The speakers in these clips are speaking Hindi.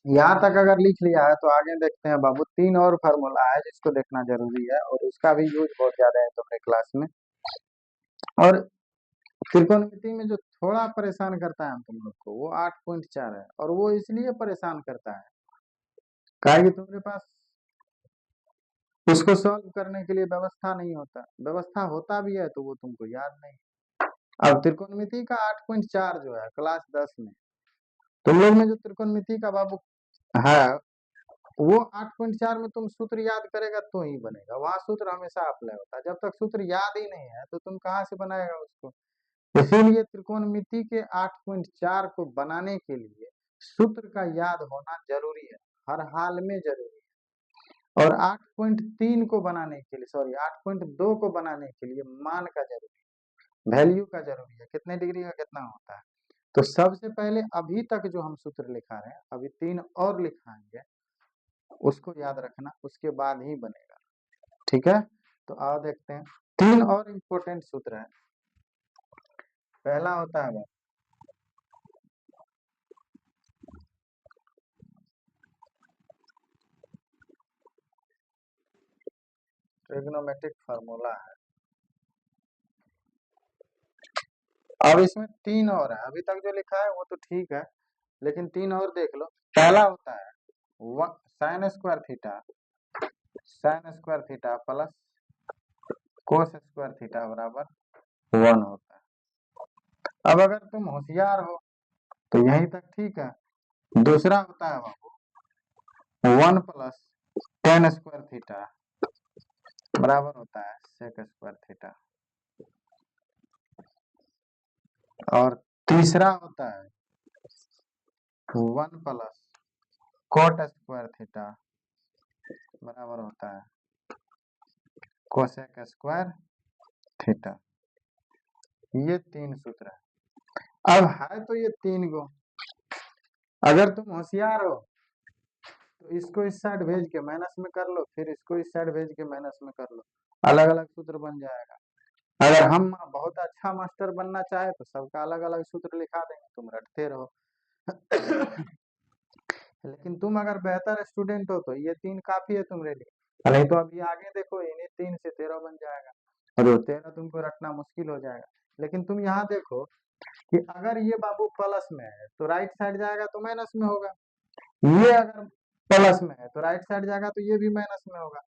यहाँ तक अगर लिख लिया है तो आगे देखते हैं बाबू, तीन और फार्मूला है जिसको देखना जरूरी है और उसका भी यूज बहुत ज्यादा है तुम्हारे क्लास में। और त्रिकोणमिति में जो थोड़ा परेशान करता है हम तुम लोग को, वो 8.4 है, और वो इसलिए परेशान करता है काहे कि तुम्हारे पास उसको सॉल्व करने के लिए व्यवस्था नहीं होता, व्यवस्था होता भी है तो वो तुमको याद नहीं। अब त्रिकोणमिति का 8.4 जो है क्लास 10 में, तुम लोग में जो त्रिकोणमिति का बाबू है, वो 8.4 में तुम सूत्र याद करेगा तो ही बनेगा, वहां सूत्र हमेशा अप्लाई होता है। जब तक सूत्र याद ही नहीं है तो तुम कहाँ से बनाएगा उसको। इसीलिए त्रिकोणमिति के 8.4 को बनाने के लिए सूत्र का याद होना जरूरी है, हर हाल में जरूरी है। और 8.3 को बनाने के लिए, सॉरी 8.2 को बनाने के लिए मान का जरूरी है, वैल्यू का जरूरी है, कितने डिग्री का कितना होता है। तो सबसे पहले अभी तक जो हम सूत्र लिखा रहे हैं, अभी तीन और लिखाएंगे, उसको याद रखना, उसके बाद ही बनेगा। ठीक है, तो आओ देखते हैं। तीन और इम्पोर्टेंट सूत्र है। पहला होता है ट्रिग्नोमेट्रिक फार्मूला है। अब इसमें तीन और है, अभी तक जो लिखा है वो तो ठीक है, लेकिन तीन और देख लो। पहला होता है sign square theta, sign square theta plus cos square theta बराबर 1 होता है। अब अगर तुम होशियार हो तो यहीं तक ठीक है। दूसरा होता है बाबू 1 प्लस टेन स्क्वायर थीटा बराबर होता है सेक स्क्वायर थीटा। और तीसरा होता है 1 प्लस कोट स्क्वायर थीटा बराबर होता है कोसेक स्क्वायर थीटा। ये तीन सूत्र है। अब है तो ये तीन गो, अगर तुम होशियार हो तो इसको इस साइड भेज के माइनस में कर लो, फिर इसको इस साइड भेज के माइनस में कर लो, अलग अलग सूत्र बन जाएगा। अगर हम बहुत अच्छा मास्टर बनना चाहे तो सबका अलग अलग सूत्र लिखा देंगे, तुम रटते रहो। लेकिन तुम अगर बेहतर स्टूडेंट हो तो ये तीन काफी है तुम्हारे लिए, नहीं तो अभी आगे देखो, इन्हीं तीन से 13 बन जाएगा और वो 13 तुमको रटना मुश्किल हो जाएगा। लेकिन तुम यहाँ देखो कि अगर ये बाबू प्लस में है तो राइट साइड जाएगा तो माइनस में होगा, ये अगर प्लस में है तो राइट साइड जाएगा तो ये भी माइनस में होगा।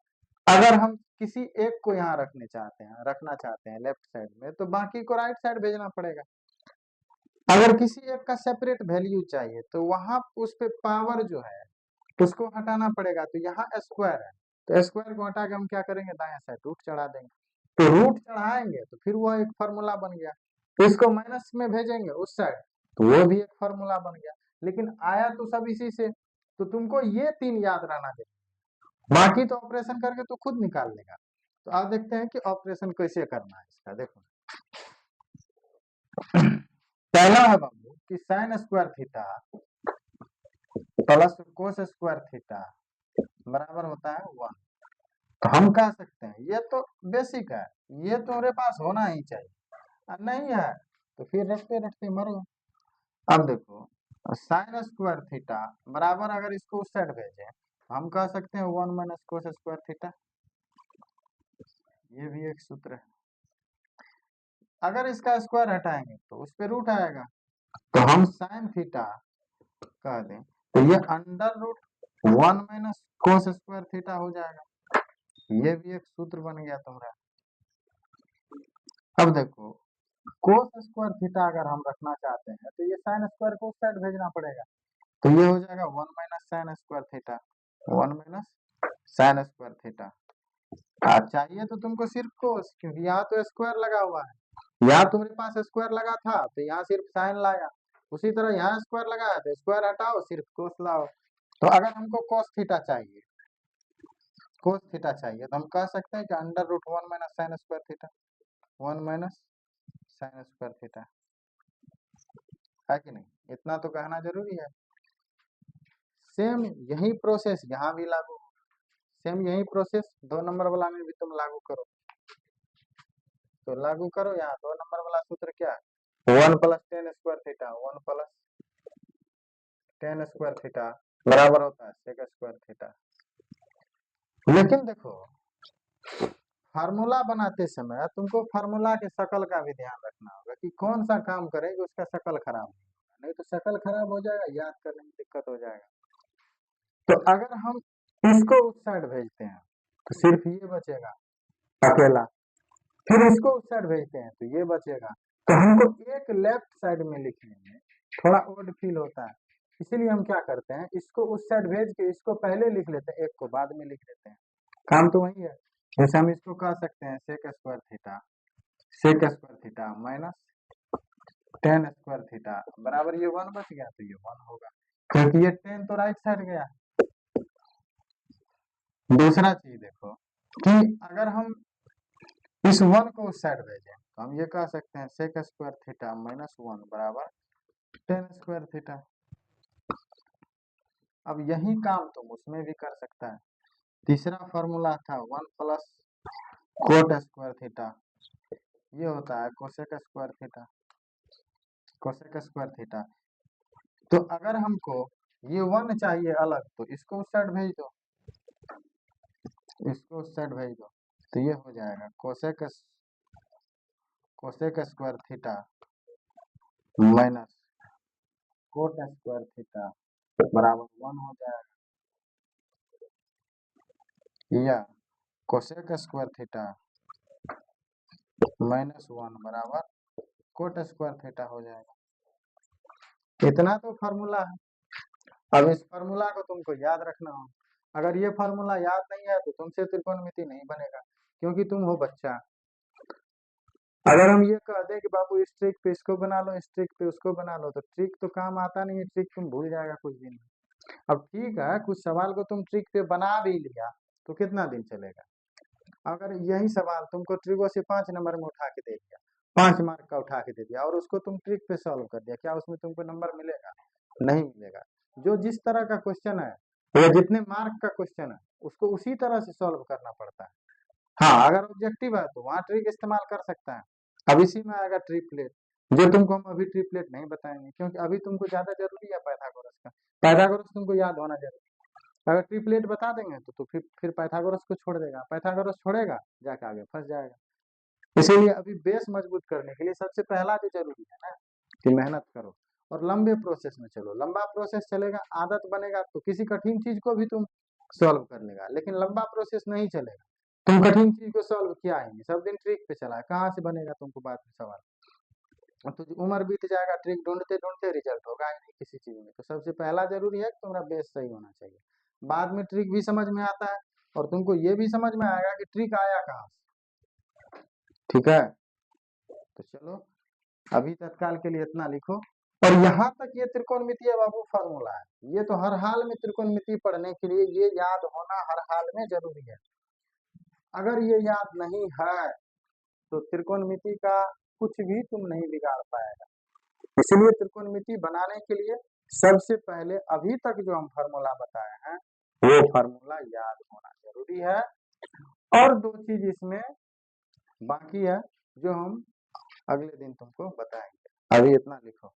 अगर हम किसी एक को यहाँ रखना चाहते हैं लेफ्ट साइड में, तो बाकी को राइट साइड भेजना पड़ेगा। अगर किसी एक का सेपरेट वैल्यू चाहिए तो वहां उस पे पावर जो है उसको हटाना पड़ेगा, तो यहाँ स्क्वायर है, तो स्क्वायर को हटा के हम क्या करेंगे, दाएं साइड रूट चढ़ा देंगे। तो रूट चढ़ाएंगे तो फिर वो एक फार्मूला बन गया, तो इसको माइनस में भेजेंगे उस साइड तो वो भी एक फार्मूला बन गया। लेकिन आया तो सब इसी से, तो तुमको ये तीन याद रहना चाहिए, बाकी तो ऑपरेशन करके तो खुद निकाल लेगा। तो आप देखते हैं कि ऑपरेशन कैसे करना है इसका, देखो। पहला है बाबू कि sign square theta plus cos square theta बराबर होता है 1। तो हम कह सकते हैं ये तो बेसिक है, ये तुम्हारे पास होना ही चाहिए, नहीं है तो फिर रटते रटते मरो। अब देखो साइन स्क्वायर थीटा बराबर, अगर इसको उस साइड भेजें तो हम कह सकते हैं 1 माइनस कोस स्क्वायर थीटा, ये भी एक सूत्र है। अगर इसका स्क्वायर हटाएंगे तो उस पर रूट आएगा, तो हम साइन थीटा कह दें तो ये under root 1 minus cos square theta हो जाएगा, ये भी एक सूत्र बन गया तुम्हारा। अब देखो कोस स्क्वायर थीटा अगर हम रखना चाहते हैं तो ये साइन स्क्वायर को उस साइड भेजना पड़ेगा, तो ये हो जाएगा 1 minus sine square theta, 1 minus sine square theta. चाहिए तो तुमको सिर्फ कोस, क्योंकि यहाँ तो स्क्वायर लगा हुआ है, यहाँ तुम्हारे पास स्क्वायर लगा था तो यहाँ सिर्फ साइन लाया, उसी तरह यहाँ स्क्वायर लगा है तो स्क्वायर हटाओ सिर्फ कोस लाओ। तो अगर हमको कोस थीटा चाहिए तो हम कह सकते हैं कि under root 1 minus sine square theta, 1 minus sine square theta, है कि नहीं, इतना तो कहना जरूरी है। सेम यही प्रोसेस यहाँ भी लागू, सेम यही प्रोसेस 2 नंबर वाला में भी तुम लागू करो। तो लागू करो, यहाँ 2 नंबर वाला सूत्र क्या है, 1 plus ten square theta, 1 plus ten square theta बराबर होता है सेक स्क्वायर थीटा। लेकिन देखो फार्मूला बनाते समय तुमको फार्मूला के शकल का भी ध्यान रखना होगा कि कौन सा काम करेंगे उसका शकल खराब नहीं होगा, नहीं तो शकल खराब हो जाएगा, याद करने में दिक्कत हो जाएगा। तो अगर हम इसको उस साइड भेजते हैं तो सिर्फ ये बचेगा अकेला, फिर इसको उस साइड भेजते हैं तो ये बचेगा। तो हमको एक लेफ्ट साइड में लिखने में थोड़ा ओड फील होता है, इसीलिए हम क्या करते हैं, इसको उस साइड भेज के इसको पहले लिख लेते हैं, एक को बाद में लिख लेते हैं। काम तो वही है। जैसे हम इसको कह सकते हैं sec square theta minus tan square theta बराबर ये 1 बच गया, तो ये 1 होगा क्योंकि ये 10 तो राइट साइड गया। दूसरा चीज देखो कि अगर हम इस 1 को उस साइड भेजें तो हम ये कह सकते हैं सेक स्क्वायर थीटा माइनस 1 बराबर 10 स्क्वायर थीटा। अब यही काम तुम उसमें भी कर सकता है। तीसरा फॉर्मूला था 1 प्लस कोट स्क्वायर थीटा, ये होता है cosec square theta, cosec square theta. तो अगर हमको ये 1 चाहिए अलग तो इसको उस साइड भेज दो, इसको उस साइड भेज दो, तो ये हो जाएगा cosec square theta minus cot square theta बराबर 1 हो जाएगा, या कोसेक स्क्वायर थीटा माइनस 1 बराबर कोट स्क्वायर थीटा हो जाएगा। इतना तो फार्मूला है। अब इस फार्मूला को तुमको याद रखना हो, अगर ये फार्मूला याद नहीं है तो तुमसे त्रिकोणमिति नहीं बनेगा, क्योंकि तुम हो बच्चा। अगर हम ये कह दें कि बाबू इस ट्रिक पे इसको बना लो, इस ट्रिक पे उसको बना लो, तो ट्रिक तो काम आता नहीं है, ट्रिक तुम भूल जाएगा कुछ दिन में। अब ठीक है, कुछ सवाल को तुम ट्रिक पे बना भी लिया तो कितना दिन चलेगा। अगर यही सवाल तुमको ट्रिको से 5 नंबर में उठा के दे दिया, 5 मार्क का उठा के दे दिया, और उसको तुम ट्रिक पे सॉल्व कर दिया, क्या उसमें तुमको नंबर मिलेगा? नहीं मिलेगा। जो जिस तरह का क्वेश्चन है या जितने मार्क का क्वेश्चन है उसको उसी तरह से सॉल्व करना पड़ता है। हाँ, अगर ऑब्जेक्टिव है तो वहाँ ट्रिक इस्तेमाल कर सकता है। अब इसी में आएगा ट्रिपलेट, जो तुमको हम अभी ट्रिपलेट नहीं बताएंगे, क्योंकि अभी तुमको ज्यादा जरूरी है पाइथागोरस का। पाइथागोरस तुमको याद होना जरूरी है। अगर ट्रिपलेट बता देंगे तो फिर पाइथागोरस को छोड़ देगा, पाइथागोरस छोड़ेगा जाके आगे फंस जाएगा। इसीलिए अभी बेस मजबूत करने के लिए सबसे पहला जो जरूरी है ना कि मेहनत करो और लंबे प्रोसेस में चलो। लंबा प्रोसेस चलेगा, आदत बनेगा तो किसी कठिन चीज को भी तुम सॉल्व कर लेगा, लेकिन लंबा प्रोसेस नहीं चलेगा, तुम कठिन चीज को सॉल्व किया ही नहीं, सब दिन ट्रिक पे चला है, कहाँ से बनेगा तुमको बाद में सवाल। तो उम्र बीत जाएगा, ट्रिक ढूंढते ढूंढते रिजल्ट होगा ही नहीं किसी चीज में। तो सबसे पहला जरूरी है कि तुम्हारा बेस सही होना चाहिए, बाद में ट्रिक भी समझ में आता है और तुमको ये भी समझ में आएगा कि ट्रिक आया कहाँ से। ठीक है, तो चलो अभी तत्काल के लिए इतना लिखो। और यहाँ तक ये त्रिकोणमितीय बाबू फार्मूला है, ये तो हर हाल में त्रिकोणमिति पढ़ने के लिए ये याद होना हर हाल में जरूरी है। अगर ये याद नहीं है तो त्रिकोणमिति का कुछ भी तुम नहीं बिगाड़ पाएगा। इसलिए त्रिकोणमिति बनाने के लिए सबसे पहले अभी तक जो हम फार्मूला बताए हैं वो फार्मूला याद होना जरूरी है। और दो चीज इसमें बाकी है जो हम अगले दिन तुमको बताएंगे। अभी इतना लिखो।